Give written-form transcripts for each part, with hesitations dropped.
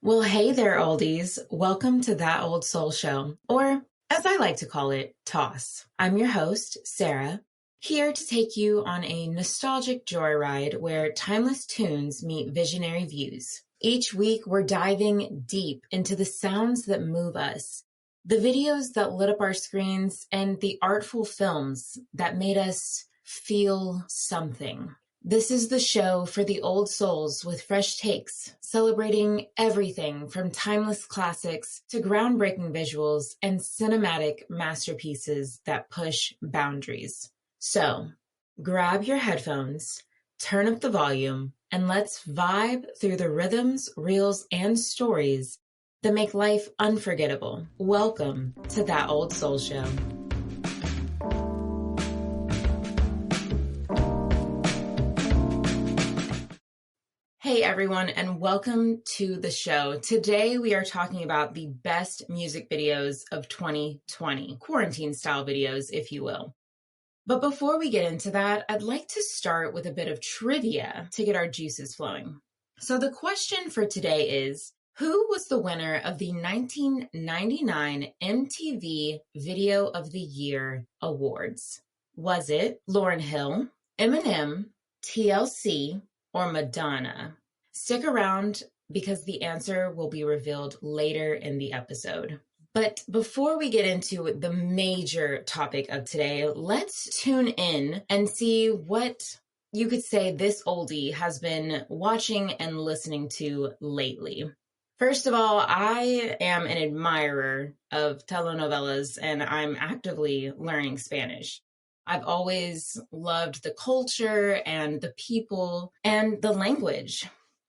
Well, hey there, oldies. Welcome to That Old Soul Show, or as I like to call it, Toss. I'm your host, Sarah, here to take you on a nostalgic joyride where timeless tunes meet visionary views. Each week, we're diving deep into the sounds that move us, the videos that lit up our screens, and the artful films that made us feel something. This is the show for the old souls with fresh takes, celebrating everything from timeless classics to groundbreaking visuals and cinematic masterpieces that push boundaries. So, grab your headphones, turn up the volume, and let's vibe through the rhythms, reels, and stories that make life unforgettable. Welcome to That Old Soul Show. Hey everyone, and welcome to the show. Today we are talking about the best music videos of 2020, quarantine style videos, if you will. But before we get into that, I'd like to start with a bit of trivia to get our juices flowing. So the question for today is, who was the winner of the 1999 MTV Video of the Year Awards? Was it Lauryn Hill, Eminem, TLC, or Madonna? Stick around because the answer will be revealed later in the episode. But before we get into the major topic of today, let's tune in and see what you could say this oldie has been watching and listening to lately. First of all, I am an admirer of telenovelas and I'm actively learning Spanish. I've always loved the culture and the people and the language.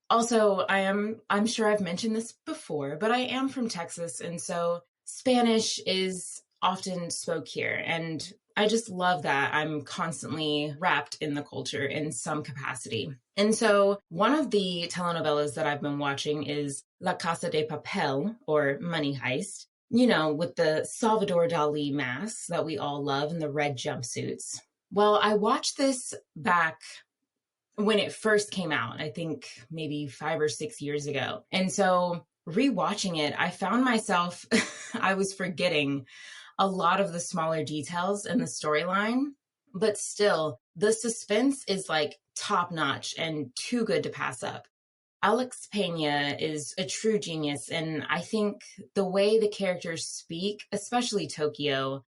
Also, I'm sure I've mentioned this before, but I am from Texas, and so Spanish is often spoke here, and I just love that I'm constantly wrapped in the culture in some capacity. And so one of the telenovelas that I've been watching is La Casa de Papel, or Money Heist. You know, with the Salvador Dali masks that we all love and the red jumpsuits. Well, I watched this back when it first came out, I think maybe 5 or 6 years ago. And so rewatching it, I found myself, I was forgetting a lot of the smaller details in the storyline, but still the suspense is like top notch and too good to pass up. Alex Pena is a true genius, and I think the way the characters speak, especially Tokyo,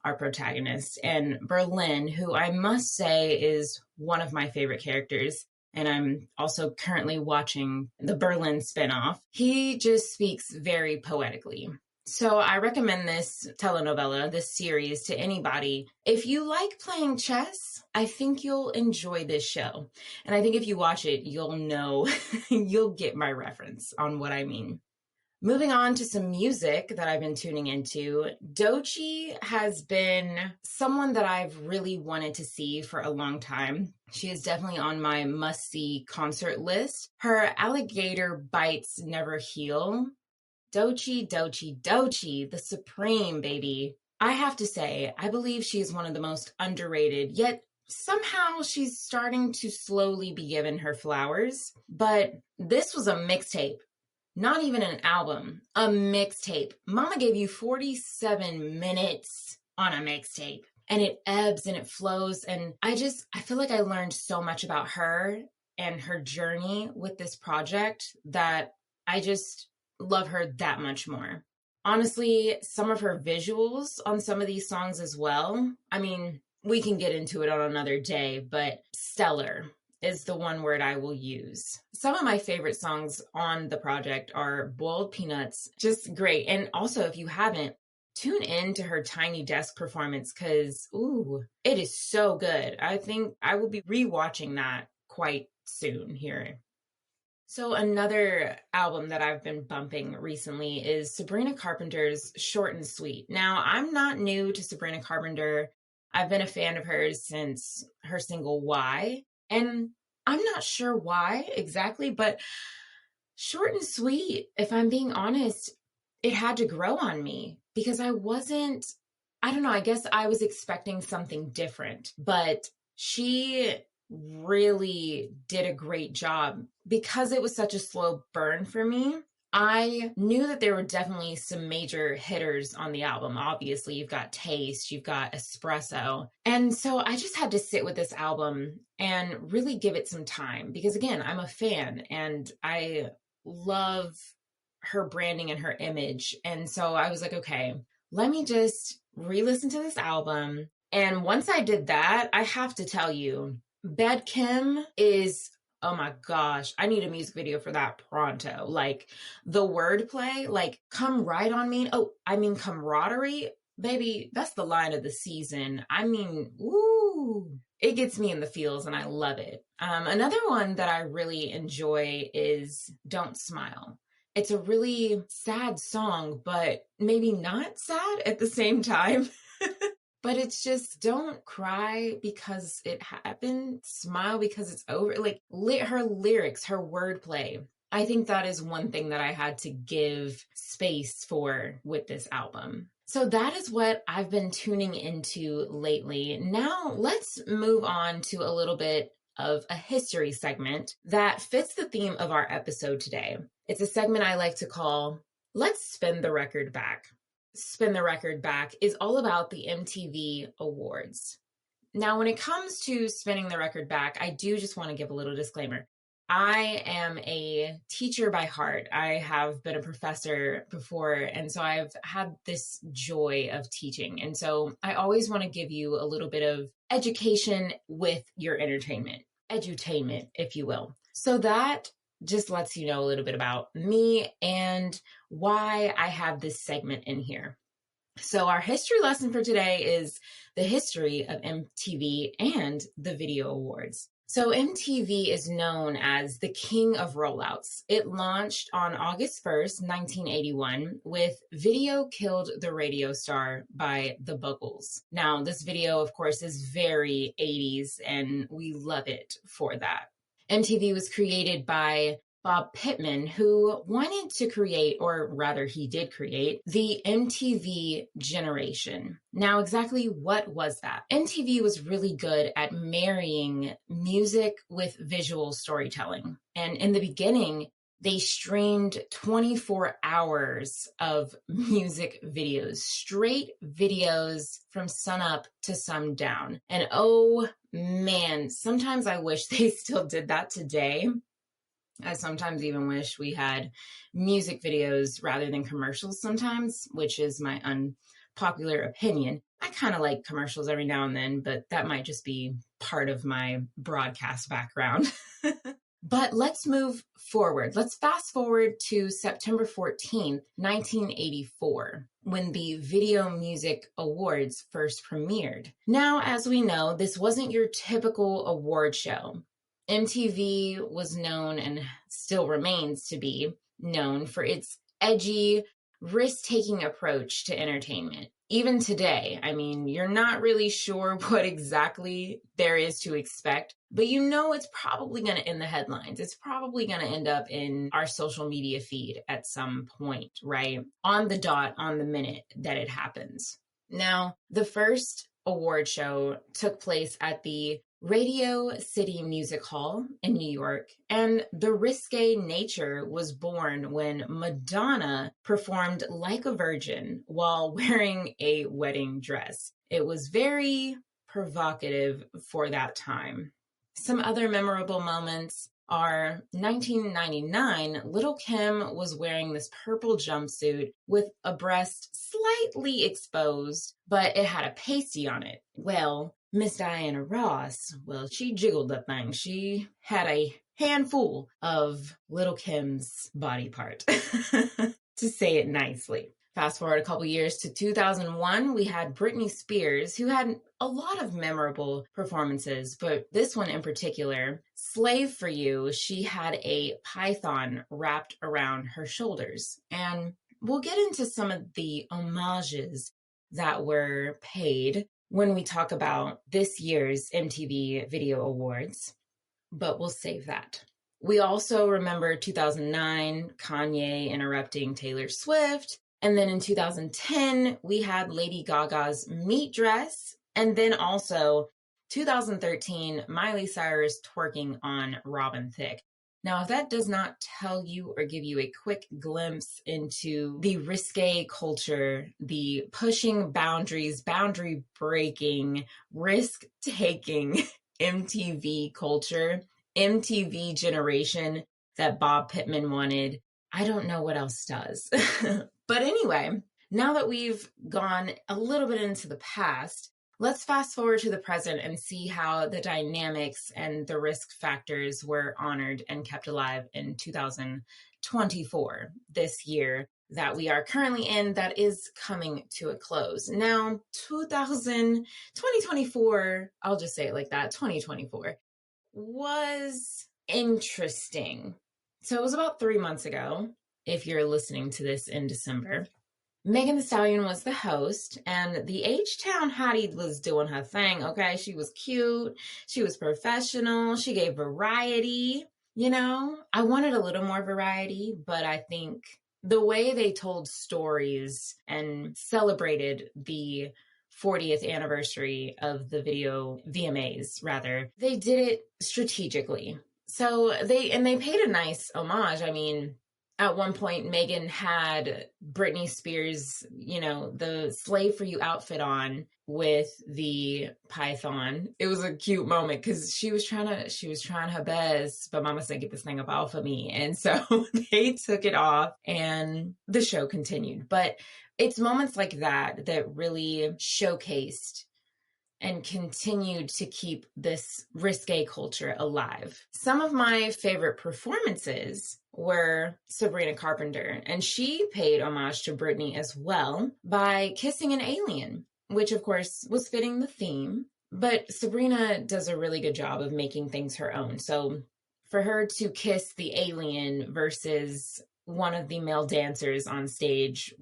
our protagonist, and Berlin, who I must say is one of my favorite characters, and I'm also currently watching the Berlin spinoff, he just speaks very poetically. So I recommend this telenovela, this series, to anybody. If you like playing chess, I think you'll enjoy this show. And I think if you watch it, you'll know, you'll get my reference on what I mean. Moving on to some music that I've been tuning into, Doechii has been someone that I've really wanted to see for a long time. She is definitely on my must-see concert list. Her Alligator Bites Never Heal. Doechii, the supreme, baby. I have to say, I believe she is one of the most underrated, yet somehow she's starting to slowly be given her flowers. But this was a mixtape, not even an album, a mixtape. Mama gave you 47 minutes on a mixtape, and it ebbs and it flows. And I feel like I learned so much about her and her journey with this project that I just love her that much more. Honestly, some of her visuals on some of these songs as well. I mean, we can get into it on another day, but stellar is the one word I will use. Some of my favorite songs on the project are Boiled Peanuts, just great. And also, if you haven't, tune in to her Tiny Desk performance because, ooh, it is so good. I think I will be rewatching that quite soon here. So another album that I've been bumping recently is Sabrina Carpenter's Short and Sweet. Now, I'm not new to Sabrina Carpenter. I've been a fan of hers since her single Why. And I'm not sure why exactly, but Short and Sweet, if I'm being honest, it had to grow on me because I don't know, I guess I was expecting something different, but she really did a great job because it was such a slow burn for me. I knew that there were definitely some major hitters on the album. Obviously, you've got Taste, you've got Espresso. And so I just had to sit with this album and really give it some time because, again, I'm a fan and I love her branding and her image. And so I was like, okay, let me just re-listen to this album. And once I did that, I have to tell you, Bad Kim is, oh my gosh, I need a music video for that pronto. Like the wordplay, like come right on me. Oh, I mean camaraderie, baby, that's the line of the season. I mean, woo, it gets me in the feels and I love it. Another one that I really enjoy is Don't Smile. It's a really sad song, but maybe not sad at the same time. But it's just don't cry because it happened, smile because it's over. Like her lyrics, her wordplay. I think that is one thing that I had to give space for with this album. So that is what I've been tuning into lately. Now let's move on to a little bit of a history segment that fits the theme of our episode today. It's a segment I like to call Let's Spin the Record Back. Spin the Record Back is all about the MTV Awards. Now, when it comes to spinning the record back, I do just want to give a little disclaimer. I am a teacher by heart. I have been a professor before, and so I've had this joy of teaching. And so I always want to give you a little bit of education with your entertainment, edutainment, if you will. So that just lets you know a little bit about me and why I have this segment in here. So our history lesson for today is the history of MTV and the Video Awards. So MTV is known as the king of rollouts. It launched on August 1st, 1981 with Video Killed the Radio Star by the Buggles. Now, this video, of course, is very 80s and we love it for that. MTV was created by Bob Pittman, who wanted to create, or rather he did create, the MTV generation. Now, exactly what was that? MTV was really good at marrying music with visual storytelling. And in the beginning, they streamed 24 hours of music videos, straight videos from sunup to sundown. And oh man, sometimes I wish they still did that today. I sometimes even wish we had music videos rather than commercials sometimes, which is my unpopular opinion. I kind of like commercials every now and then, but that might just be part of my broadcast background. But let's move forward. Let's fast forward to September 14th, 1984, when the Video Music Awards first premiered. Now, as we know, this wasn't your typical award show. MTV was known and still remains to be known for its edgy, risk-taking approach to entertainment. Even today, I mean, you're not really sure what exactly there is to expect, but you know it's probably going to end the headlines. It's probably going to end up in our social media feed at some point, right? On the dot, on the minute that it happens. Now, the first award show took place at the Radio City Music Hall in New York, and the risque nature was born when Madonna performed Like a Virgin while wearing a wedding dress. It was very provocative for that time. Some other memorable moments are 1999, Lil' Kim was wearing this purple jumpsuit with a breast slightly exposed, but it had a pasty on it. Well, Miss Diana Ross, well, she jiggled that thing. She had a handful of Lil' Kim's body part, to say it nicely. Fast forward a couple years to 2001, we had Britney Spears, who had a lot of memorable performances, but this one in particular, Slave for You, she had a python wrapped around her shoulders. And we'll get into some of the homages that were paid when we talk about this year's MTV Video Awards, but we'll save that. We also remember 2009, Kanye interrupting Taylor Swift. And then in 2010, we had Lady Gaga's meat dress. And then also 2013, Miley Cyrus twerking on Robin Thicke. Now, if that does not tell you or give you a quick glimpse into the risque culture, the pushing boundaries, boundary breaking, risk taking MTV culture, MTV generation that Bob Pittman wanted, I don't know what else does. But anyway, now that we've gone a little bit into the past, let's fast forward to the present and see how the dynamics and the risk factors were honored and kept alive in 2024, this year that we are currently in, that is coming to a close. Now, 2024, I'll just say it like that, 2024 was interesting. So it was about 3 months ago, if you're listening to this in December. Megan Thee Stallion was the host, and the H-Town Hottie was doing her thing, okay? She was cute, she was professional, she gave variety, you know? I wanted a little more variety, but I think the way they told stories and celebrated the 40th anniversary of the video VMAs, rather, they did it strategically. So they paid a nice homage. I mean, at one point, Megan had Britney Spears, you know, the Slave For You outfit on with the python. It was a cute moment because she was trying her best, but Mama said, "Get this thing up off of me." And so they took it off and the show continued. But it's moments like that that really showcased and continued to keep this risque culture alive. Some of my favorite performances were Sabrina Carpenter, and she paid homage to Britney as well by kissing an alien, which of course was fitting the theme. But Sabrina does a really good job of making things her own. So for her to kiss the alien versus one of the male dancers on stage,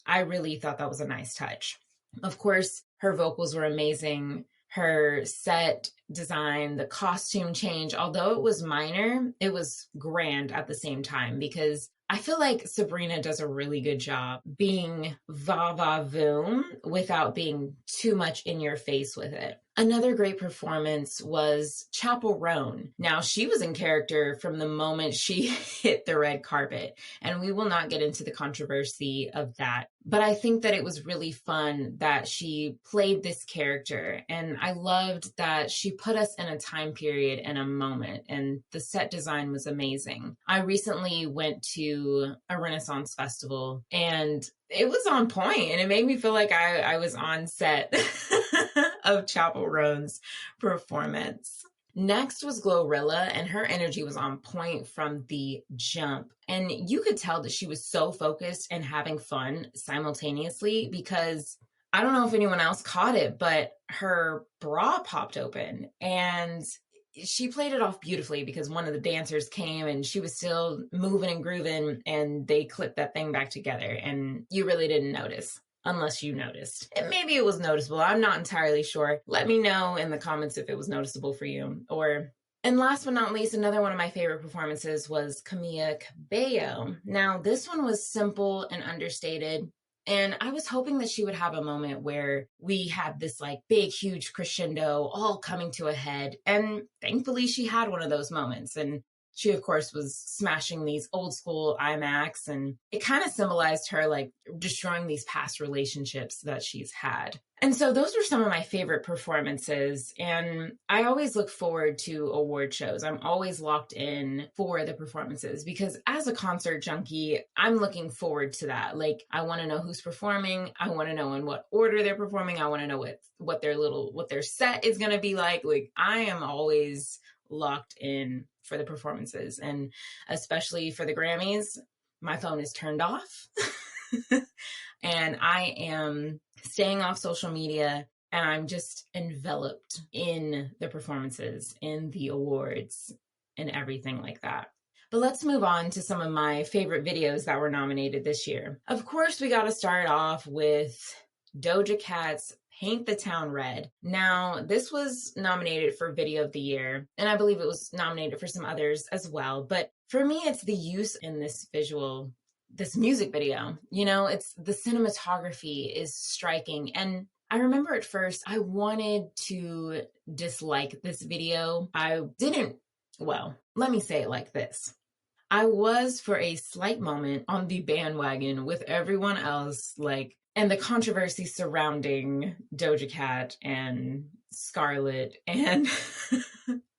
I really thought that was a nice touch. Of course, her vocals were amazing. Her set design, the costume change, although it was minor, it was grand at the same time, because I feel like Sabrina does a really good job being va-va-voom without being too much in your face with it. Another great performance was Chappell Roan. Now, she was in character from the moment she hit the red carpet, and we will not get into the controversy of that. But I think that it was really fun that she played this character, and I loved that she put us in a time period and a moment, and the set design was amazing. I recently went to a Renaissance festival, and it was on point, and it made me feel like I was on set of Chappell Roan's performance. Next was Glorilla, and her energy was on point from the jump. And you could tell that she was so focused and having fun simultaneously, because I don't know if anyone else caught it, but her bra popped open and she played it off beautifully, because one of the dancers came and she was still moving and grooving, and they clipped that thing back together, and you really didn't notice. Unless you noticed. And maybe it was noticeable. I'm not entirely sure. Let me know in the comments if it was noticeable for you. And last but not least, another one of my favorite performances was Camila Cabello. Now, this one was simple and understated. And I was hoping that she would have a moment where we had this like big, huge crescendo all coming to a head. And thankfully she had one of those moments. And she, of course, was smashing these old school IMAX, and it kind of symbolized her like destroying these past relationships that she's had. And so those were some of my favorite performances. And I always look forward to award shows. I'm always locked in for the performances, because as a concert junkie, I'm looking forward to that. Like, I want to know who's performing. I want to know in what order they're performing. I want to know what their set is going to be like. Like, I am always locked in for the performances, and especially for the Grammys, my phone is turned off and I am staying off social media, and I'm just enveloped in the performances, in the awards, and everything like that. But let's move on to some of my favorite videos that were nominated this year. Of course, we got to start off with Doja Cat's Paint the Town Red. Now, this was nominated for Video of the Year, and I believe it was nominated for some others as well. But for me, it's the use in this music video. You know, it's the cinematography is striking. And I remember at first I wanted to dislike this video. I didn't Well, let me say it like this. I was for a slight moment on the bandwagon with everyone else, like, and the controversy surrounding Doja Cat and Scarlett and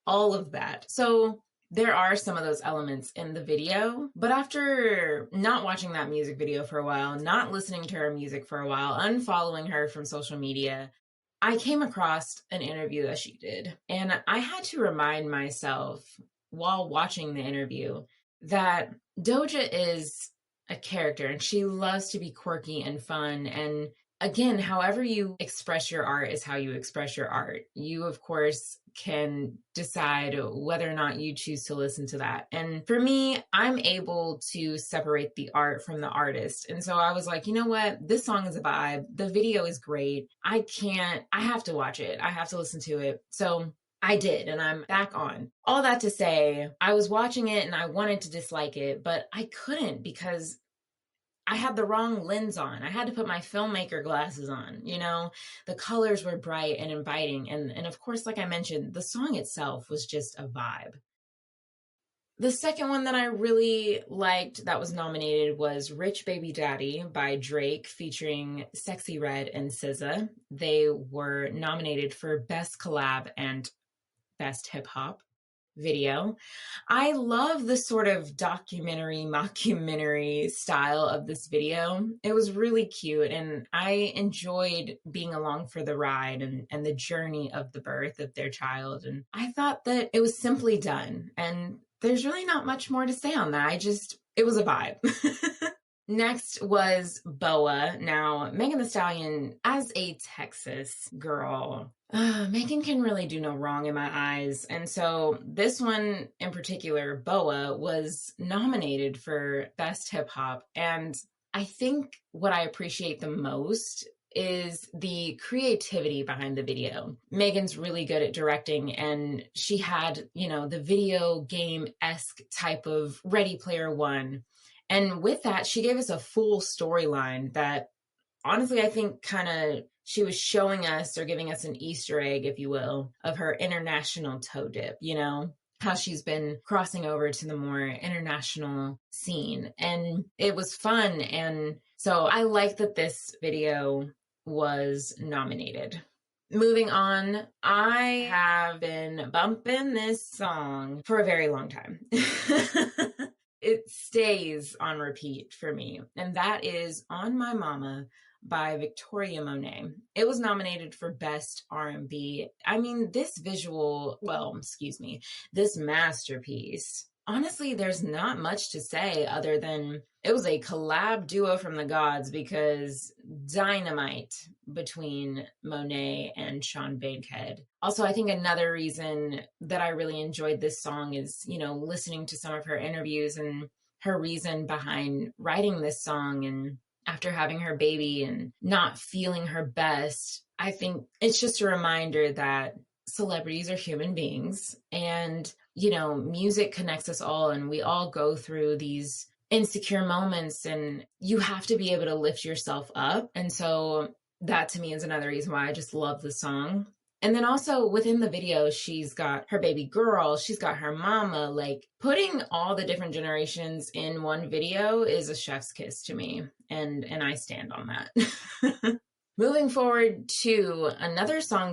all of that. So there are some of those elements in the video, but after not watching that music video for a while, not listening to her music for a while, unfollowing her from social media, I came across an interview that she did. And I had to remind myself while watching the interview that Doja is a character and she loves to be quirky and fun. And again, however you express your art is how you express your art. You, of course, can decide whether or not you choose to listen to that. And for me, I'm able to separate the art from the artist. And so I was like, you know what? This song is a vibe. The video is great. I have to watch it. I have to listen to it. So I did, and I'm back on. All that to say, I was watching it and I wanted to dislike it, but I couldn't because I had the wrong lens on. I had to put my filmmaker glasses on, you know? The colors were bright and inviting. And of course, like I mentioned, the song itself was just a vibe. The second one that I really liked that was nominated was Rich Baby Daddy by Drake featuring Sexy Red and SZA. They were nominated for Best Collab and Best Hip Hop video. I love the sort of documentary, mockumentary style of this video. It was really cute and I enjoyed being along for the ride and the journey of the birth of their child. And I thought that it was simply done. And there's really not much more to say on that. It was a vibe. Next was BoA. Now, Megan Thee Stallion, as a Texas girl, Megan can really do no wrong in my eyes. And so this one in particular, BoA, was nominated for Best Hip Hop. And I think what I appreciate the most is the creativity behind the video. Megan's really good at directing, and she had, the video game-esque type of Ready Player One. And with that, she gave us a full storyline that honestly, I think she was showing us or giving us an Easter egg, if you will, of her international toe dip, how she's been crossing over to the more international scene. And it was fun. And so I like that this video was nominated. Moving on, I have been bumping this song for a very long time. It stays on repeat for me, and that is On My Mama by Victoria Monet. It was nominated for Best R&B. I mean, this masterpiece, honestly, there's not much to say other than it was a collab duo from the gods because dynamite between Monet and Sean Bankhead. Also, I think another reason that I really enjoyed this song is, listening to some of her interviews and her reason behind writing this song. And after having her baby and not feeling her best, I think it's just a reminder that celebrities are human beings and, music connects us all and we all go through these insecure moments and you have to be able to lift yourself up. And so that to me is another reason why I just love the song. And then also within the video, she's got her baby girl, she's got her mama, like putting all the different generations in one video is a chef's kiss to me. And I stand on that. Moving forward to another song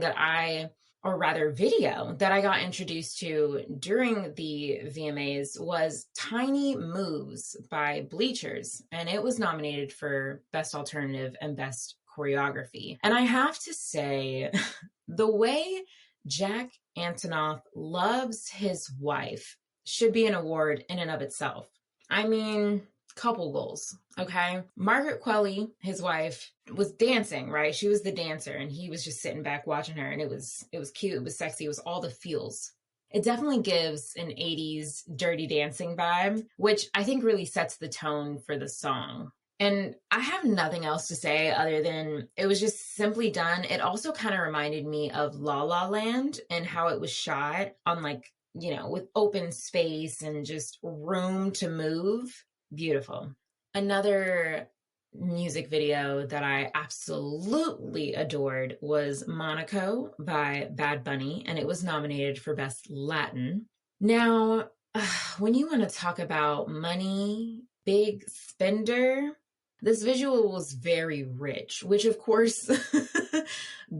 video that I got introduced to during the VMAs was Tiny Moves by Bleachers. And it was nominated for Best Alternative and Best Choreography. And I have to say, the way Jack Antonoff loves his wife should be an award in and of itself. I mean, couple goals, okay? Margaret Qualley, his wife, was dancing, right? She was the dancer and he was just sitting back watching her, and it was cute, it was sexy, it was all the feels. It definitely gives an 80s Dirty Dancing vibe, which I think really sets the tone for the song. And I have nothing else to say other than it was just simply done. It also kind of reminded me of La La Land and how it was shot on with open space and just room to move. Beautiful. Another music video that I absolutely adored was Monaco by Bad Bunny, and it was nominated for Best Latin. Now, when you want to talk about money, big spender, this visual was very rich, which of course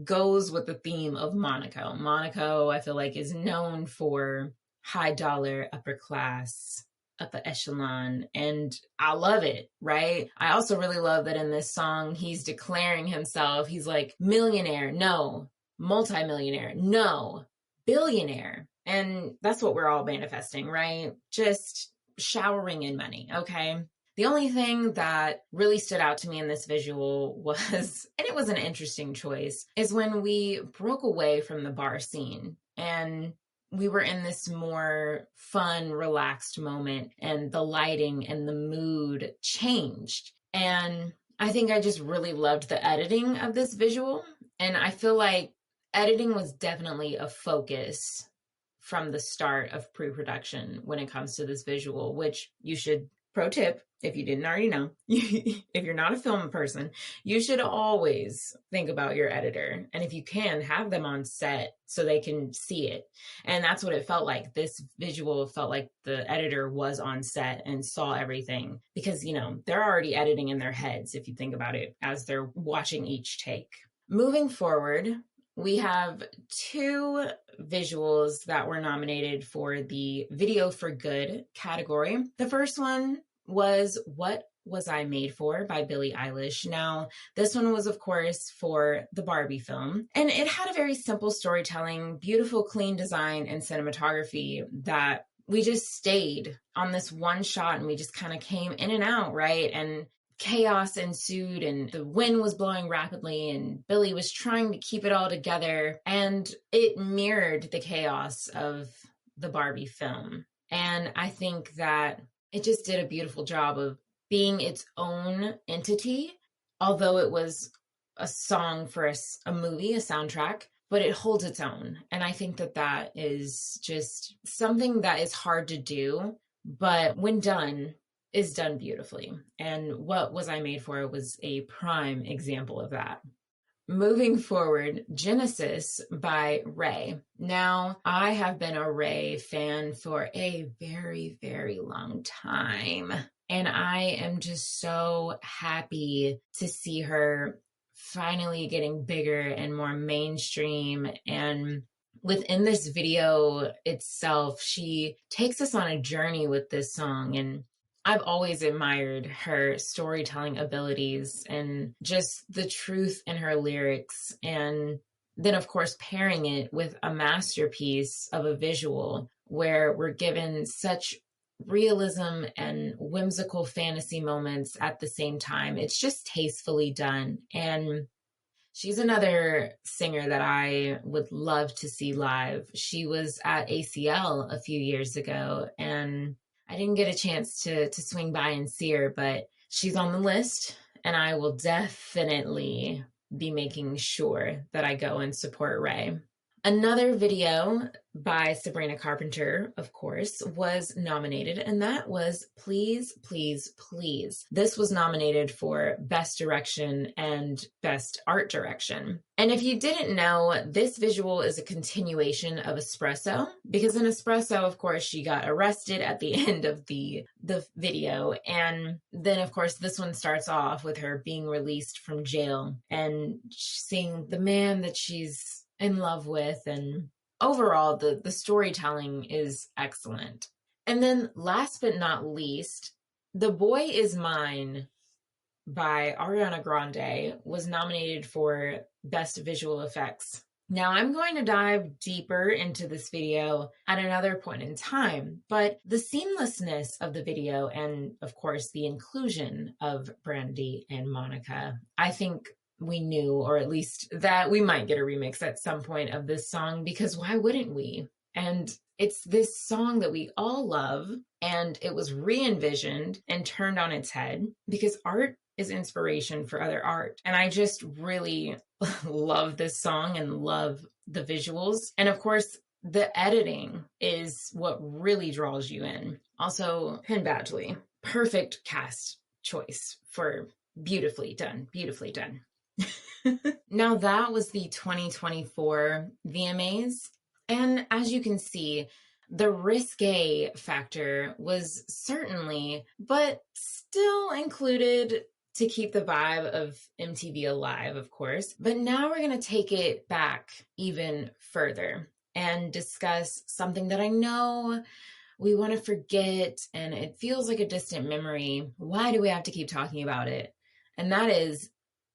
goes with the theme of Monaco. Monaco, I feel like, is known for high dollar, upper class, upper echelon, and I love it, right? I also really love that in this song, he's declaring himself. He's like, millionaire, no, multimillionaire, no, billionaire. And that's what we're all manifesting, right? Just showering in money, okay? The only thing that really stood out to me in this visual was, and it was an interesting choice, is when we broke away from the bar scene and we were in this more fun, relaxed moment, and the lighting and the mood changed. And I think I just really loved the editing of this visual. And I feel like editing was definitely a focus from the start of pre-production when it comes to this visual, which you should, pro tip, if you didn't already know, if you're not a film person, you should always think about your editor. And if you can, have them on set so they can see it. And that's what it felt like. This visual felt like the editor was on set and saw everything because, you know, they're already editing in their heads, if you think about it, as they're watching each take. Moving forward, we have two visuals that were nominated for the Video for Good category. The first one was What Was I Made For by Billie Eilish. Now, this one was, of course, for the Barbie film, and it had a very simple storytelling, beautiful, clean design, and cinematography that we just stayed on this one shot and we just kind of came in and out, right? And chaos ensued and the wind was blowing rapidly and Billie was trying to keep it all together, and it mirrored the chaos of the Barbie film. And I think that it just did a beautiful job of being its own entity, although it was a song for a movie, a soundtrack, but it holds its own. And I think that that is just something that is hard to do, but when done, is done beautifully. And What Was I Made For was a prime example of that. Moving forward, Genesis by Ray. Now, I have been a Ray fan for a very, very long time. And I am just so happy to see her finally getting bigger and more mainstream. And within this video itself, she takes us on a journey with this song. And I've always admired her storytelling abilities and just the truth in her lyrics. And then, of course, pairing it with a masterpiece of a visual where we're given such realism and whimsical fantasy moments at the same time. It's just tastefully done. And she's another singer that I would love to see live. She was at ACL a few years ago, and I didn't get a chance to swing by and see her, but she's on the list, and I will definitely be making sure that I go and support Ray. Another video by Sabrina Carpenter, of course, was nominated, and that was Please, Please, Please. This was nominated for Best Direction and Best Art Direction. And if you didn't know, this visual is a continuation of Espresso, because in Espresso, of course, she got arrested at the end of the video. And then, of course, this one starts off with her being released from jail and seeing the man that she's in love with, and overall the storytelling is excellent. And then last but not least, The Boy Is Mine by Ariana Grande was nominated for Best Visual Effects. Now I'm going to dive deeper into this video at another point in time, but the seamlessness of the video and of course the inclusion of Brandy and Monica, I think we knew, or at least that we might get a remix at some point of this song, because why wouldn't we? And it's this song that we all love, and it was re-envisioned and turned on its head because art is inspiration for other art. And I just really love this song and love the visuals. And of course, the editing is what really draws you in. Also, Penn Badgley, perfect cast choice for beautifully done, beautifully done. Now that was the 2024 VMAs. And as you can see, The risque factor was certainly, but still included to keep the vibe of MTV alive, of course. But now we're going to take it back even further and discuss something that I know we want to forget and it feels like a distant memory. Why do we have to keep talking about it? And that is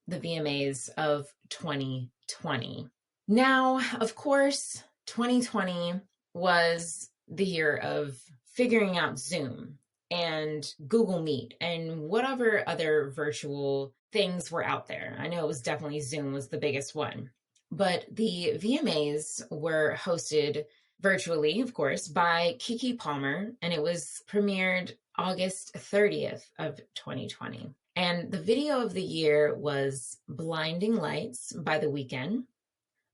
the VMAs of 2020. Now, of course, 2020 was the year of figuring out Zoom and Google Meet and whatever other virtual things were out there. I know it was definitely Zoom was the biggest one. But the VMAs were hosted virtually, of course, by Keke Palmer, and it was premiered August 30th of 2020. And the video of the year was Blinding Lights by The Weeknd.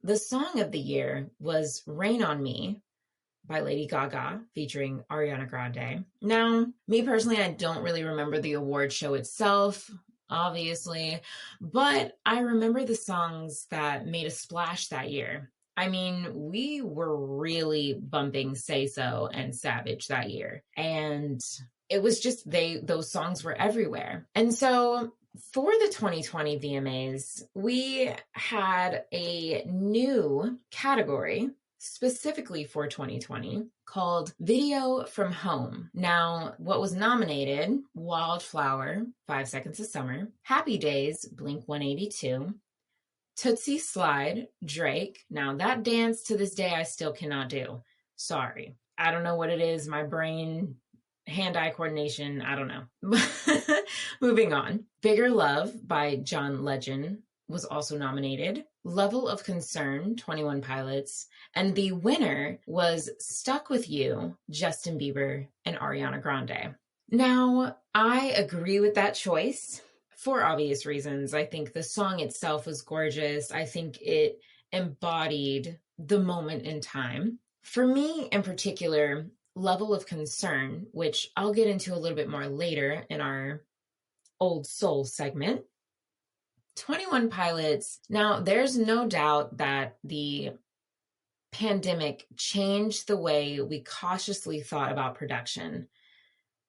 The song of the year was Rain on Me by Lady Gaga featuring Ariana Grande. Now, me personally, I don't really remember the award show itself, obviously, but I remember the songs that made a splash that year. I mean, we were really bumping Say So and Savage that year. And it was just those songs were everywhere. And so for the 2020 VMAs, we had a new category specifically for 2020 called Video from Home. Now, what was nominated, Wildflower, 5 Seconds of Summer, Happy Days, Blink-182, Tootsie Slide, Drake. Now, that dance to this day I still cannot do. Sorry. I don't know what it is. My brain, hand-eye coordination, I don't know. Moving on. Bigger Love by John Legend was also nominated. Level of Concern, 21 Pilots. And the winner was Stuck With You, Justin Bieber and Ariana Grande. Now, I agree with that choice for obvious reasons. I think the song itself was gorgeous. I think it embodied the moment in time. For me in particular, Level of Concern, which I'll get into a little bit more later in our Old Soul segment. 21 Pilots. Now, there's no doubt that the pandemic changed the way we cautiously thought about production,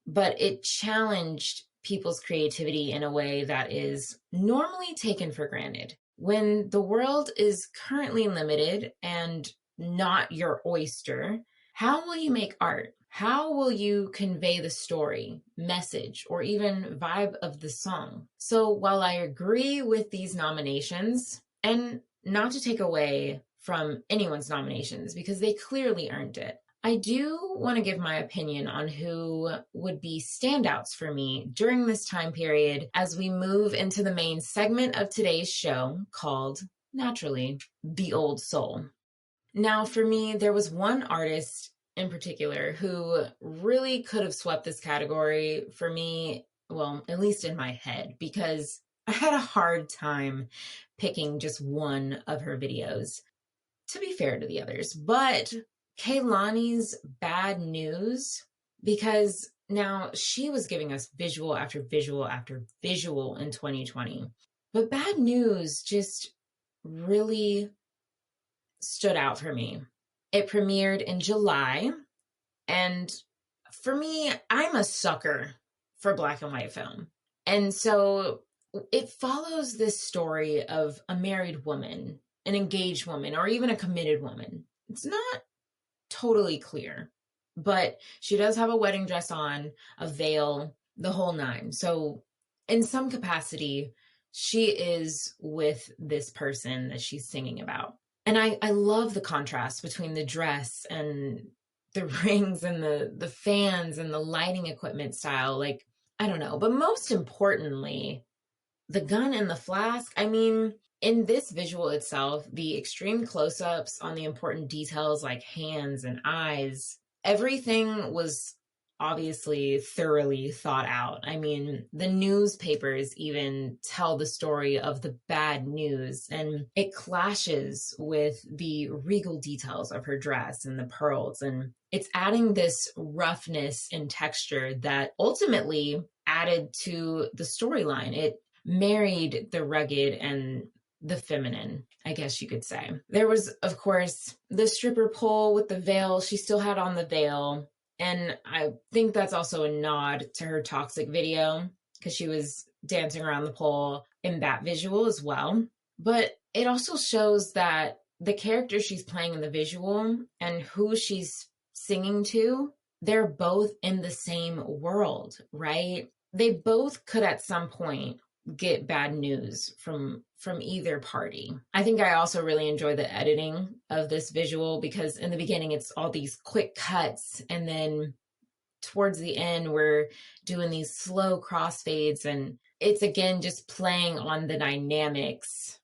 but it challenged people's creativity in a way that is normally taken for granted. When the world is currently limited and not your oyster, how will you make art? How will you convey the story, message, or even vibe of the song? So while I agree with these nominations, and not to take away from anyone's nominations because they clearly earned it, I do want to give my opinion on who would be standouts for me during this time period as we move into the main segment of today's show called, naturally, The Old Soul. Now, for me, there was one artist in particular who really could have swept this category for me, well, at least in my head, because I had a hard time picking just one of her videos, to be fair to the others. But Kehlani's Bad News, because now she was giving us visual after visual after visual in 2020. But Bad News just really stood out for me. It premiered in July, and for me, I'm a sucker for black and white film. And so it follows this story of a married woman, an engaged woman, or even a committed woman. It's not totally clear, but she does have a wedding dress on, a veil, the whole nine. So in some capacity, she is with this person that she's singing about. And I love the contrast between the dress and the rings and the fans and the lighting equipment style. Like, I don't know. But most importantly, the gun and the flask. I mean, in this visual itself, the extreme close-ups on the important details like hands and eyes, everything was obviously thoroughly thought out. I mean, the newspapers even tell the story of the bad news, and it clashes with the regal details of her dress and the pearls, and it's adding this roughness and texture that ultimately added to the storyline. It married the rugged and the feminine, I guess you could say. There was, of course, the stripper pole with the veil. She still had on the veil. And I think that's also a nod to her Toxic video, because she was dancing around the pole in that visual as well. But it also shows that the character she's playing in the visual and who she's singing to, they're both in the same world, right? They both could at some point get bad news from either party. I think I also really enjoy the editing of this visual, because in the beginning it's all these quick cuts, and then towards the end we're doing these slow crossfades, and it's again just playing on the dynamics.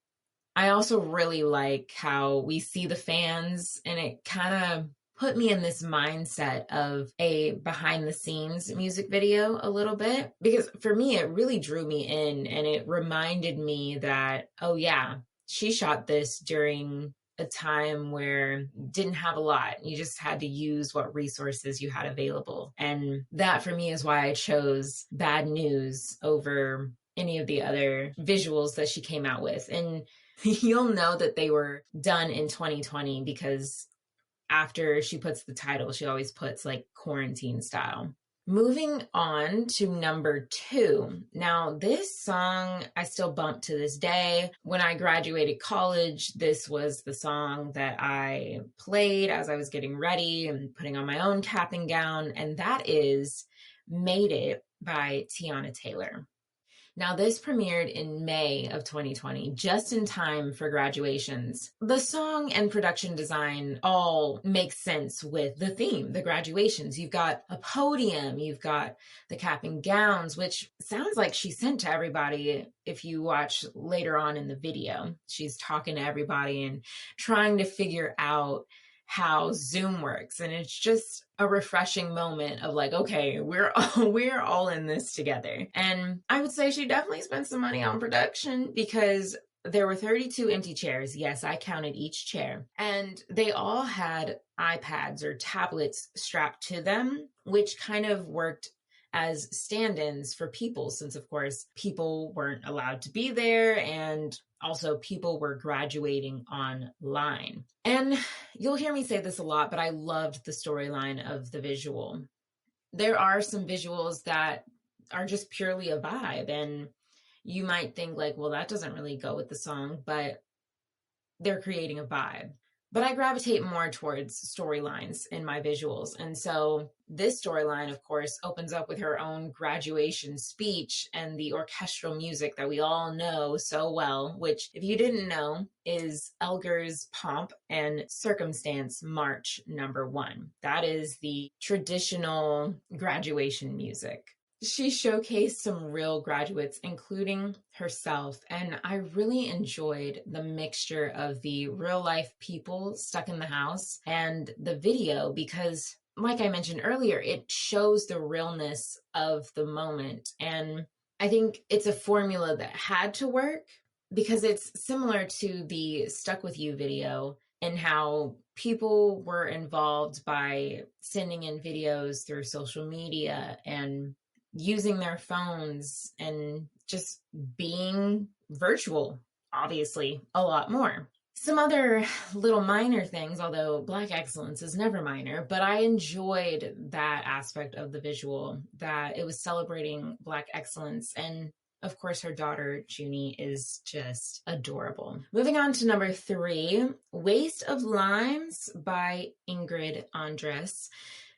I also really like how we see the fans, and it kind of put me in this mindset of a behind the scenes music video a little bit, because for me, it really drew me in, and it reminded me that, oh yeah, she shot this during a time where you didn't have a lot. You just had to use what resources you had available. And that for me is why I chose Bad News over any of the other visuals that she came out with. And you'll know that they were done in 2020, because after she puts the title, she always puts like quarantine style. Moving on to number 2. Now, this song I still bump to this day. When I graduated college, this was the song that I played as I was getting ready and putting on my own cap and gown, and that is Made It by Teyana Taylor. Now, this premiered in May of 2020, just in time for graduations. The song and production design all make sense with the theme, the graduations. You've got a podium, you've got the cap and gowns, which sounds like she sent to everybody. If you watch later on in the video, she's talking to everybody and trying to figure out how Zoom works. And it's just a refreshing moment of like, okay, we're all in this together. And I would say she definitely spent some money on production, because there were 32 empty chairs. Yes, I counted each chair. And they all had iPads or tablets strapped to them, which kind of worked as stand-ins for people, since of course people weren't allowed to be there, and also people were graduating online. And you'll hear me say this a lot, but I loved the storyline of the visual. There are some visuals that are just purely a vibe, and you might think like, well, that doesn't really go with the song, but they're creating a vibe. But I gravitate more towards storylines in my visuals. And so this storyline, of course, opens up with her own graduation speech and the orchestral music that we all know so well, which, if you didn't know, is Elgar's Pomp and Circumstance March number 1. That is the traditional graduation music. She showcased some real graduates, including herself, and I really enjoyed the mixture of the real life people stuck in the house and the video, because like I mentioned earlier, it shows the realness of the moment. And I think it's a formula that had to work, because it's similar to the Stuck With You video, and how people were involved by sending in videos through social media and using their phones and just being virtual, obviously, a lot more. Some other little minor things, although Black excellence is never minor, but I enjoyed that aspect of the visual, that it was celebrating Black excellence. And of course, her daughter, Junie, is just adorable. Moving on to number 3, Waste of Limes by Ingrid Andress.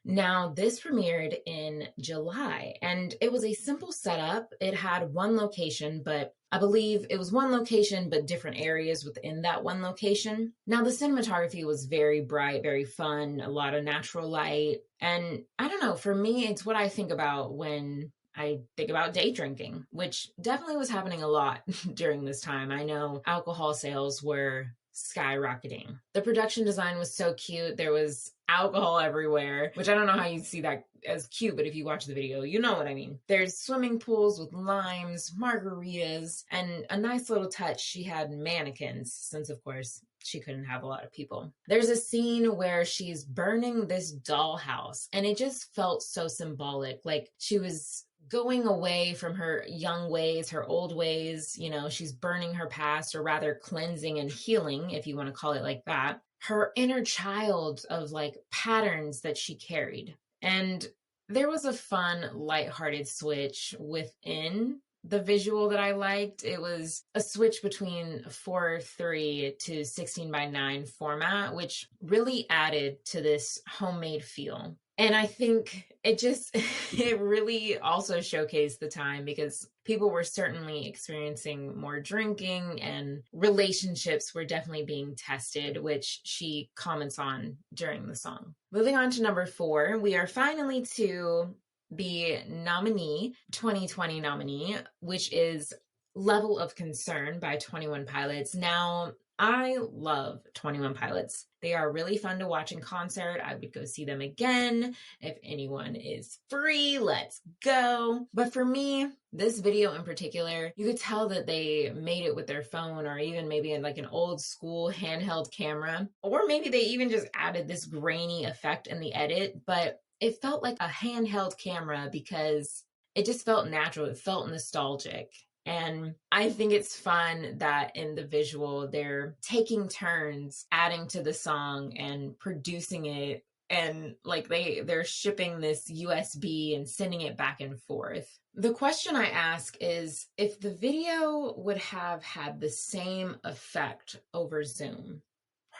Now, this premiered in July, and it was a simple setup. It had one location, but I believe it was one location, but different areas within that one location. Now, the cinematography was very bright, very fun, a lot of natural light. And I don't know, for me, it's what I think about when I think about day drinking, which definitely was happening a lot during this time. I know alcohol sales were skyrocketing. The production design was so cute. There was alcohol everywhere, which I don't know how you see that as cute, but if you watch the video, you know what I mean. There's swimming pools with limes, margaritas, and a nice little touch. She had mannequins, since of course she couldn't have a lot of people. There's a scene where she's burning this dollhouse, and it just felt so symbolic. Like she was going away from her young ways, her old ways. You know, she's burning her past, or rather cleansing and healing, if you want to call it like that, her inner child of like patterns that she carried. And there was a fun, lighthearted switch within the visual that I liked. It was a switch between 4:3 to 16:9 format, which really added to this homemade feel. And I think it just, it really also showcased the time, because people were certainly experiencing more drinking and relationships were definitely being tested, which she comments on during the song. Moving on to number 4, we are finally to the nominee, 2020 nominee, which is Level of Concern by 21 Pilots. Now, I love 21 Pilots. They are really fun to watch in concert. I would go see them again. If anyone is free, let's go. But for me, this video in particular, you could tell that they made it with their phone, or even maybe in like an old school handheld camera, or maybe they even just added this grainy effect in the edit, but it felt like a handheld camera because it just felt natural. It felt nostalgic. And I think it's fun that in the visual, they're taking turns adding to the song and producing it. And like they're shipping this USB and sending it back and forth. The question I ask is, if the video would have had the same effect over Zoom?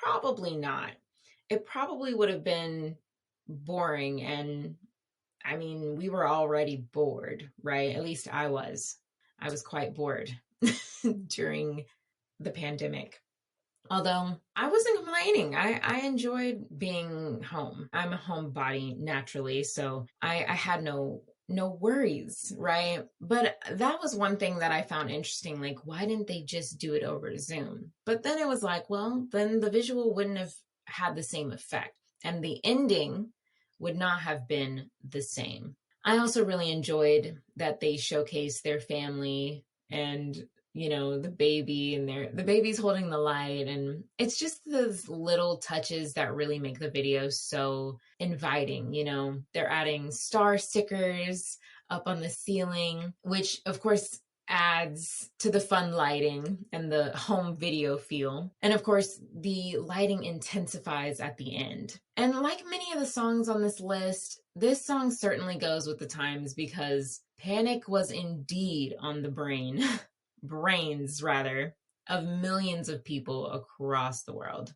Probably not. It probably would have been boring. And I mean, we were already bored, right? At least I was. I was quite bored during the pandemic. Although I wasn't complaining. I enjoyed being home. I'm a homebody naturally, so I had no worries, right? But that was one thing that I found interesting. Like, why didn't they just do it over Zoom? But then it was like, well, then the visual wouldn't have had the same effect, and the ending would not have been the same. I also really enjoyed that they showcased their family and, you know, the baby, and the baby's holding the light. And it's just those little touches that really make the video so inviting. You know, they're adding star stickers up on the ceiling, which of course adds to the fun lighting and the home video feel. And of course, the lighting intensifies at the end. And like many of the songs on this list, this song certainly goes with the times, because panic was indeed on the brains rather, of millions of people across the world.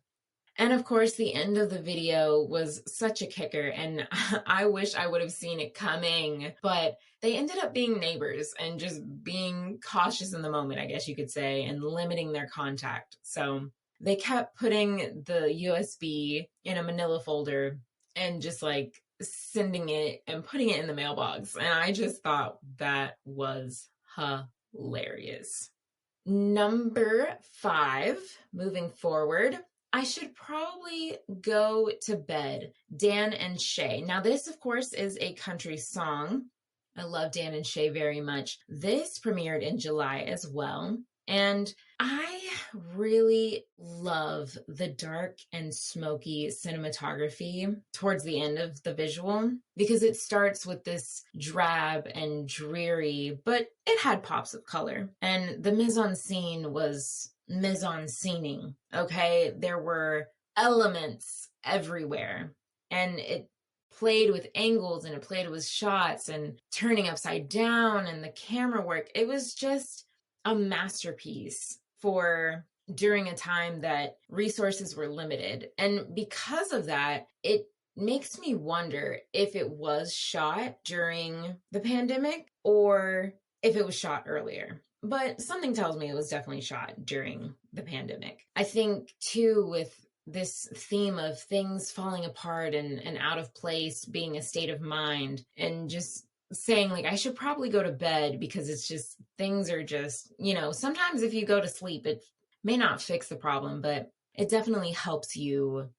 And of course, the end of the video was such a kicker, and I wish I would have seen it coming, but they ended up being neighbors and just being cautious in the moment, I guess you could say, and limiting their contact. So they kept putting the USB in a manila folder and just like sending it and putting it in the mailbox. And I just thought that was hilarious. Number 5, moving forward, I should probably go to bed. Dan and Shay. Now, this, of course, is a country song. I love Dan and Shay very much. This premiered in July as well. And I really love the dark and smoky cinematography towards the end of the visual, because it starts with this drab and dreary, but it had pops of color. And the mise-en-scene was mise-en-scening, okay? There were elements everywhere, and it played with angles, and it played with shots and turning upside down, and the camera work. It was just a masterpiece for during a time that resources were limited. And because of that, it makes me wonder if it was shot during the pandemic or if it was shot earlier. But something tells me it was definitely shot during the pandemic. I think too, with this theme of things falling apart and out of place being a state of mind, and just saying like, I should probably go to bed, because it's just, things are just, you know, sometimes if you go to sleep, it may not fix the problem, but it definitely helps you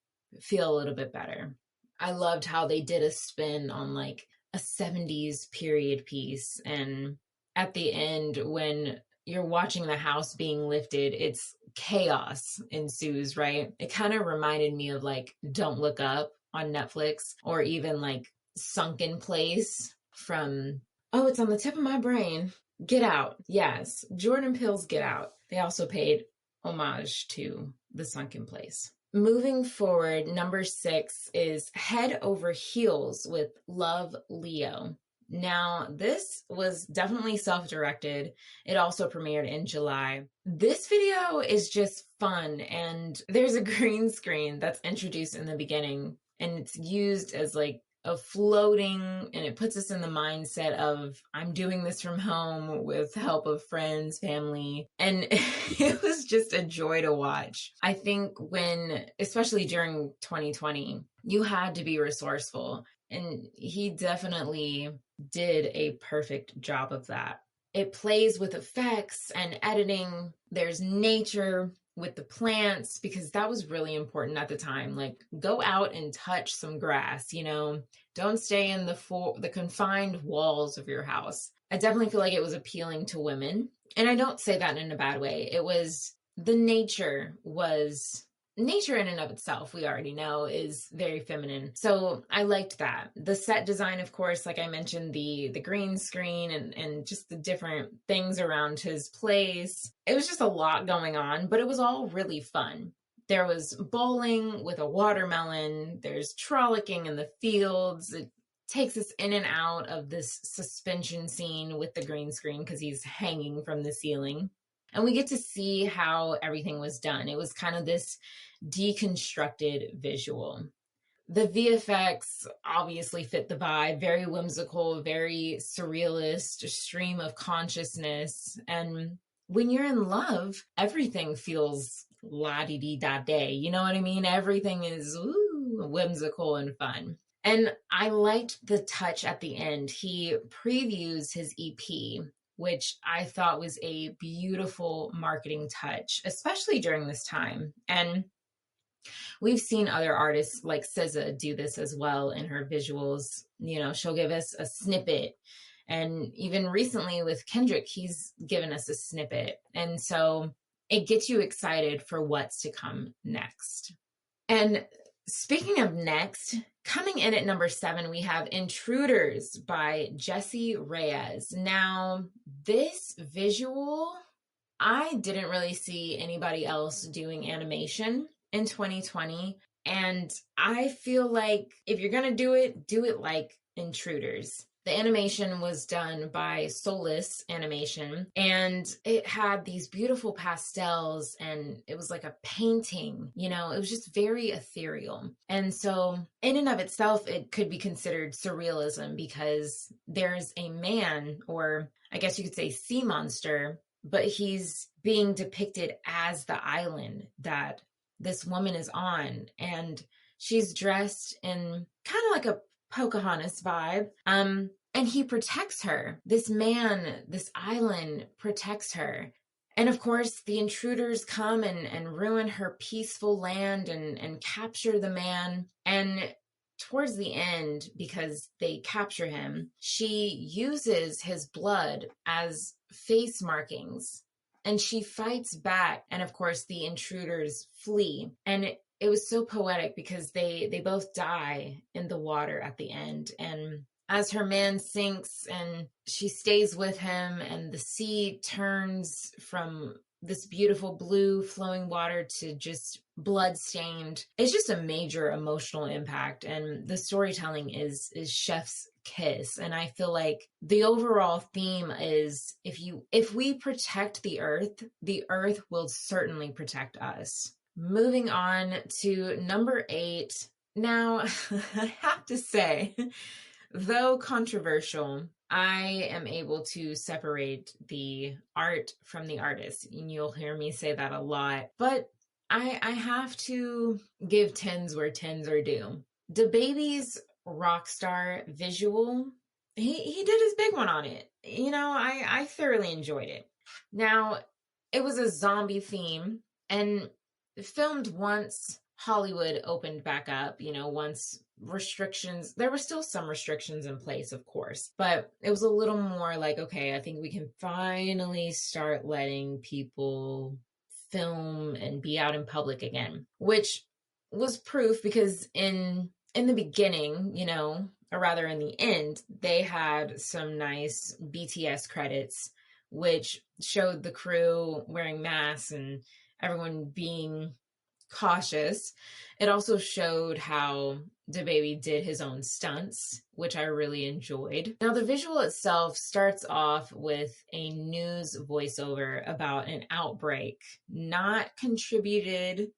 feel a little bit better. I loved how they did a spin on like a 70s period piece. And at the end, when you're watching the house being lifted, it's chaos ensues, right? It kind of reminded me of like Don't Look Up on Netflix, or even like Sunken Place from Oh, it's on the tip of my brain. Get Out. Yes. Jordan Peele's Get Out. They also paid homage to The Sunken Place. Moving forward, number 6 is Head Over Heels with Love, Leo. Now, this was definitely self-directed. It also premiered in July. This video is just fun, and there's a green screen that's introduced in the beginning, and it's used as like a floating, and it puts us in the mindset of I'm doing this from home with help of friends, family, and it was just a joy to watch. I think especially during 2020, you had to be resourceful, and he definitely did a perfect job of that. It plays with effects and editing. There's nature with the plants, because that was really important at the time. Like, go out and touch some grass, don't stay in the confined walls of your house. I definitely feel like it was appealing to women, and I don't say that in a bad way. It was nature in and of itself, we already know, is very feminine. So I liked that. The set design, of course, like I mentioned, the green screen and just the different things around his place. It was just a lot going on, but it was all really fun. There was bowling with a watermelon. There's frolicking in the fields. It takes us in and out of this suspension scene with the green screen because he's hanging from the ceiling. And we get to see how everything was done. It was kind of this deconstructed visual. The VFX obviously fit the vibe, very whimsical, very surrealist, stream of consciousness. And when you're in love, everything feels la-di-di-da-day. You know what I mean? Everything is whimsical and fun. And I liked the touch at the end. He previews his EP, which I thought was a beautiful marketing touch, especially during this time. And we've seen other artists like SZA do this as well in her visuals. She'll give us a snippet. And even recently with Kendrick, he's given us a snippet. And so it gets you excited for what's to come next. And speaking of next, coming in at number 7, we have Intruders by Jessie Reyez. Now, this visual, I didn't really see anybody else doing animation in 2020. And I feel like if you're going to do it like Intruders. The animation was done by Soulless Animation, and it had these beautiful pastels, and it was like a painting, it was just very ethereal. And so in and of itself, it could be considered surrealism, because there's a man, or I guess you could say sea monster, but he's being depicted as the island that this woman is on, and she's dressed in kind of like a Pocahontas vibe. And he protects her. This man, this island protects her. And of course, the intruders come and ruin her peaceful land and capture the man. And towards the end, because they capture him, she uses his blood as face markings. And she fights back. And of course, the intruders flee. And it was so poetic, because they both die in the water at the end. And as her man sinks and she stays with him, and the sea turns from this beautiful blue flowing water to just blood-stained, it's just a major emotional impact. And the storytelling is chef's kiss. And I feel like the overall theme is, if we protect the earth will certainly protect us. Moving on to number 8. Now, I have to say, though controversial, I am able to separate the art from the artist. And you'll hear me say that a lot. But I have to give 10s where 10s are due. DaBaby's Rockstar visual, he did his big one on it. I thoroughly enjoyed it. Now, it was a zombie theme, and filmed once Hollywood opened back up, once restrictions, there were still some restrictions in place, of course, but it was a little more like, okay, I think we can finally start letting people film and be out in public again, which was proof, because in the beginning, or rather in the end, they had some nice BTS credits, which showed the crew wearing masks and everyone being cautious. It also showed how DaBaby did his own stunts, which I really enjoyed. Now, the visual itself starts off with a news voiceover about an outbreak, not contributed,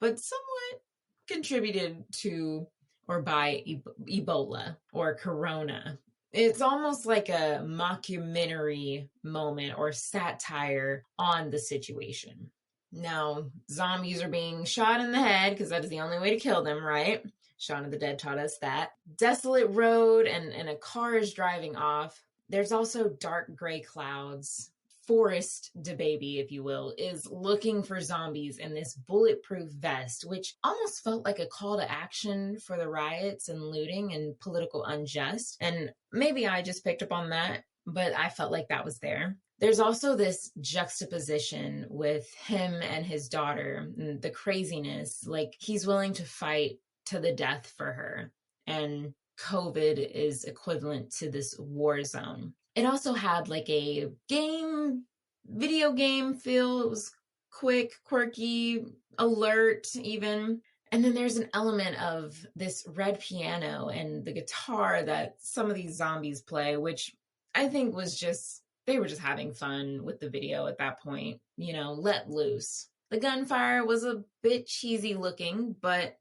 but somewhat contributed to or by Ebola or Corona. It's almost like a mockumentary moment or satire on the situation. Now, zombies are being shot in the head because that is the only way to kill them, right? Shaun of the Dead taught us that. Desolate road and a car is driving off. There's also dark gray clouds. Forest DaBaby, if you will, is looking for zombies in this bulletproof vest, which almost felt like a call to action for the riots and looting and political unrest. And maybe I just picked up on that, but I felt like that was there. There's also this juxtaposition with him and his daughter, and the craziness, like he's willing to fight to the death for her. And COVID is equivalent to this war zone. It also had like a video game feel. It was quick, quirky, alert even. And then there's an element of this red piano and the guitar that some of these zombies play, which I think was just, they were just having fun with the video at that point, you know, let loose. The gunfire was a bit cheesy looking, but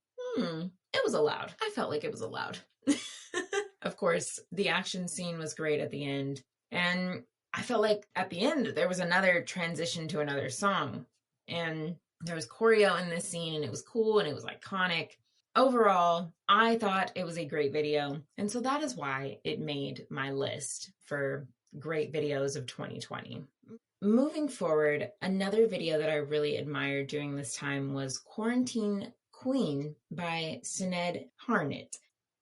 it was allowed. I felt like it was allowed. Of course, the action scene was great at the end. And I felt like at the end, there was another transition to another song. And there was choreo in this scene, and it was cool and it was iconic. Overall, I thought it was a great video. And so that is why it made my list for great videos of 2020. Moving forward, another video that I really admired during this time was Quarantine Queen by Sinead Harnett.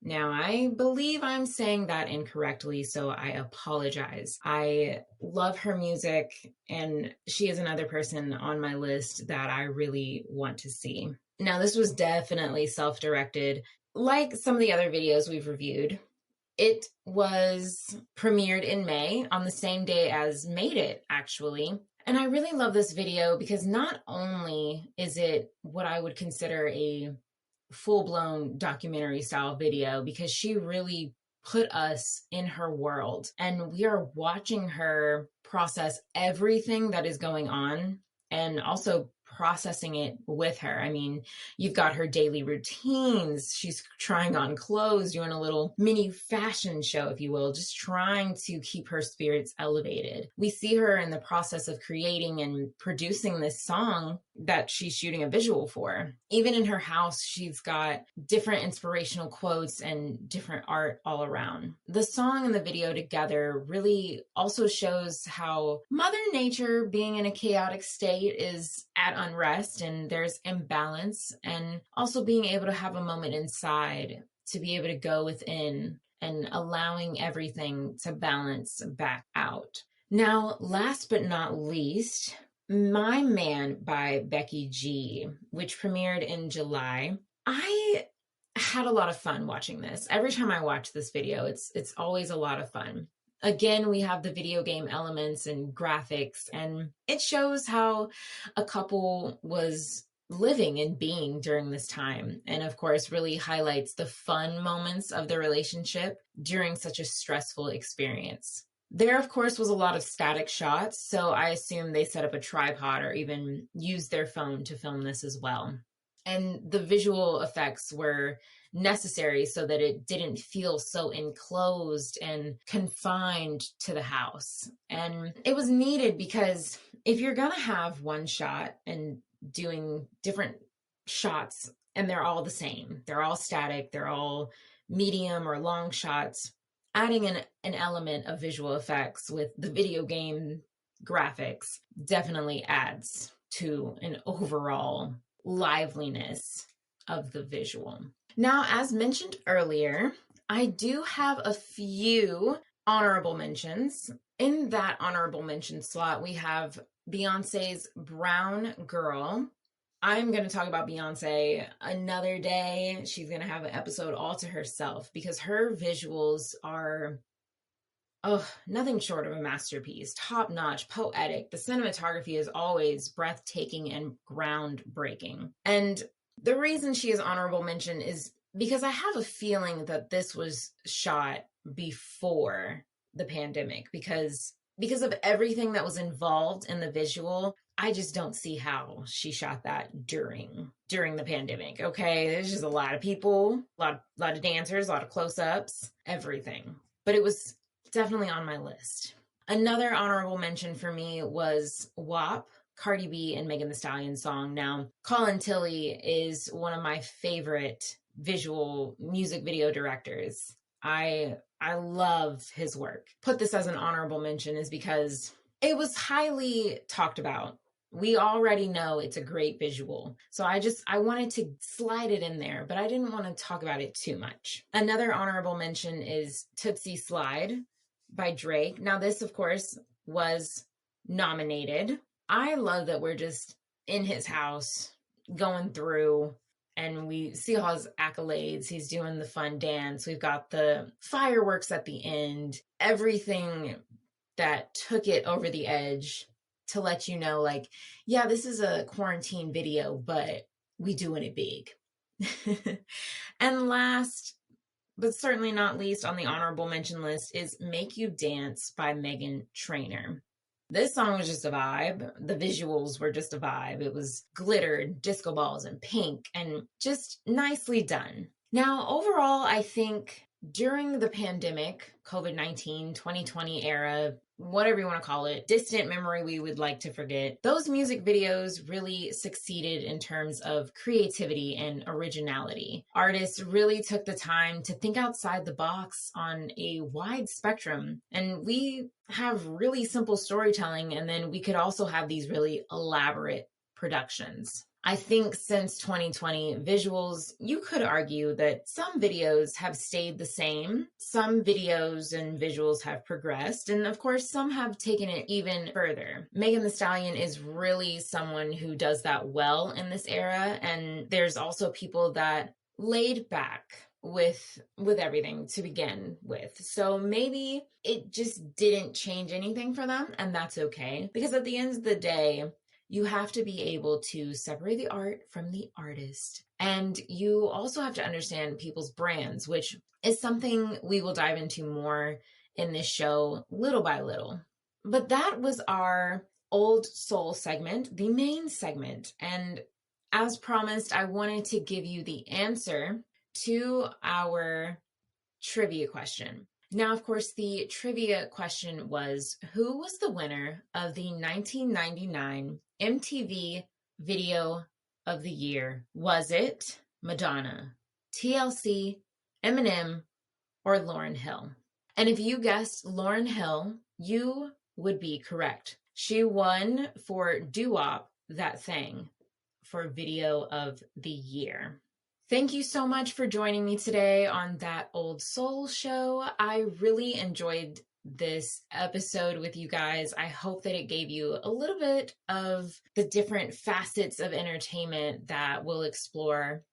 Now, I believe I'm saying that incorrectly, so I apologize. I love her music, and she is another person on my list that I really want to see. Now, this was definitely self-directed, like some of the other videos we've reviewed. It was premiered in May on the same day as Made It, actually. And I really love this video because not only is it what I would consider a full-blown documentary style video, because she really put us in her world and we are watching her process everything that is going on and also processing it with her. I mean, you've got her daily routines. She's trying on clothes, doing a little mini fashion show, if you will, just trying to keep her spirits elevated. We see her in the process of creating and producing this song that she's shooting a visual for. Even in her house, she's got different inspirational quotes and different art all around. The song and the video together really also shows how Mother Nature, being in a chaotic state, is at unrest and there's imbalance, and also being able to have a moment inside to be able to go within and allowing everything to balance back out. Now, last but not least, My Man by Becky G, which premiered in July. I had a lot of fun watching this. Every time I watch this video, it's always a lot of fun. Again, we have the video game elements and graphics, and it shows how a couple was living and being during this time. And of course, really highlights the fun moments of the relationship during such a stressful experience. There, of course, was a lot of static shots, so I assume they set up a tripod or even used their phone to film this as well. And the visual effects were necessary so that it didn't feel so enclosed and confined to the house. And it was needed because if you're going to have one shot and doing different shots and they're all the same, they're all static, they're all medium or long shots, adding an element of visual effects with the video game graphics definitely adds to an overall liveliness of the visual. Now, as mentioned earlier, I do have a few honorable mentions. In that honorable mention slot, we have Beyonce's Brown Girl, I'm going to talk about Beyonce another day. She's going to have an episode all to herself because her visuals are nothing short of a masterpiece. Top notch, poetic. The cinematography is always breathtaking and groundbreaking. And the reason she is honorable mention is because I have a feeling that this was shot before the pandemic because of everything that was involved in the visual. I just don't see how she shot that during the pandemic. Okay, there's just a lot of people, a lot of dancers, a lot of close-ups, everything. But it was definitely on my list. Another honorable mention for me was WAP, Cardi B and Megan Thee Stallion song. Now, Colin Tilley is one of my favorite visual music video directors. I love his work. Put this as an honorable mention is because it was highly talked about. We already know it's a great visual. So I wanted to slide it in there, but I didn't want to talk about it too much. Another honorable mention is Tootsie Slide by Drake. Now this, of course, was nominated. I love that we're just in his house going through and we see all his accolades. He's doing the fun dance. We've got the fireworks at the end, everything that took it over the edge to let you know, like, yeah, this is a quarantine video, but we doing it big. And last, but certainly not least on the honorable mention list is Make You Dance by Meghan Trainor. This song was just a vibe. The visuals were just a vibe. It was glitter, disco balls, and pink, and just nicely done. Now, overall, I think during the pandemic, COVID-19, 2020 era, whatever you want to call it, distant memory we would like to forget, those music videos really succeeded in terms of creativity and originality. Artists really took the time to think outside the box on a wide spectrum. And we have really simple storytelling, and then we could also have these really elaborate productions. I think since 2020, visuals, you could argue that some videos have stayed the same. Some videos and visuals have progressed. And of course, some have taken it even further. Megan Thee Stallion is really someone who does that well in this era. And there's also people that laid back with everything to begin with. So maybe it just didn't change anything for them, and that's okay. Because at the end of the day, you have to be able to separate the art from the artist. And you also have to understand people's brands, which is something we will dive into more in this show little by little. But that was our Old Soul segment, the main segment. And as promised, I wanted to give you the answer to our trivia question. Now, of course, the trivia question was, who was the winner of the 1999 MTV Video of the Year? Was it Madonna, TLC, Eminem, or Lauryn Hill? And if you guessed Lauryn Hill, you would be correct. She won for Doo-Wop, That Thing, for Video of the Year. Thank you so much for joining me today on That Old Soul Show. I really enjoyed this episode with you guys. I hope that it gave you a little bit of the different facets of entertainment that we'll explore.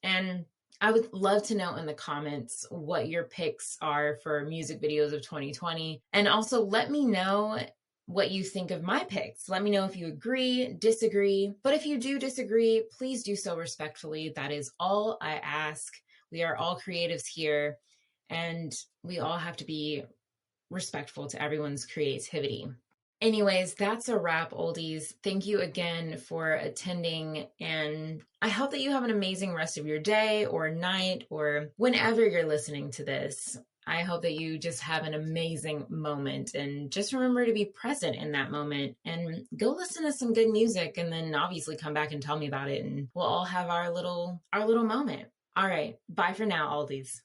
And I would love to know in the comments what your picks are for music videos of 2020. And also let me know what you think of my picks. Let me know if you agree, disagree. But if you do disagree, please do so respectfully. That is all I ask. We are all creatives here, and we all have to be respectful to everyone's creativity. Anyways, that's a wrap, oldies. Thank you again for attending, and I hope that you have an amazing rest of your day or night or whenever you're listening to this. I hope that you just have an amazing moment, and just remember to be present in that moment and go listen to some good music, and then obviously come back and tell me about it, and we'll all have our little moment. All right. Bye for now, oldies.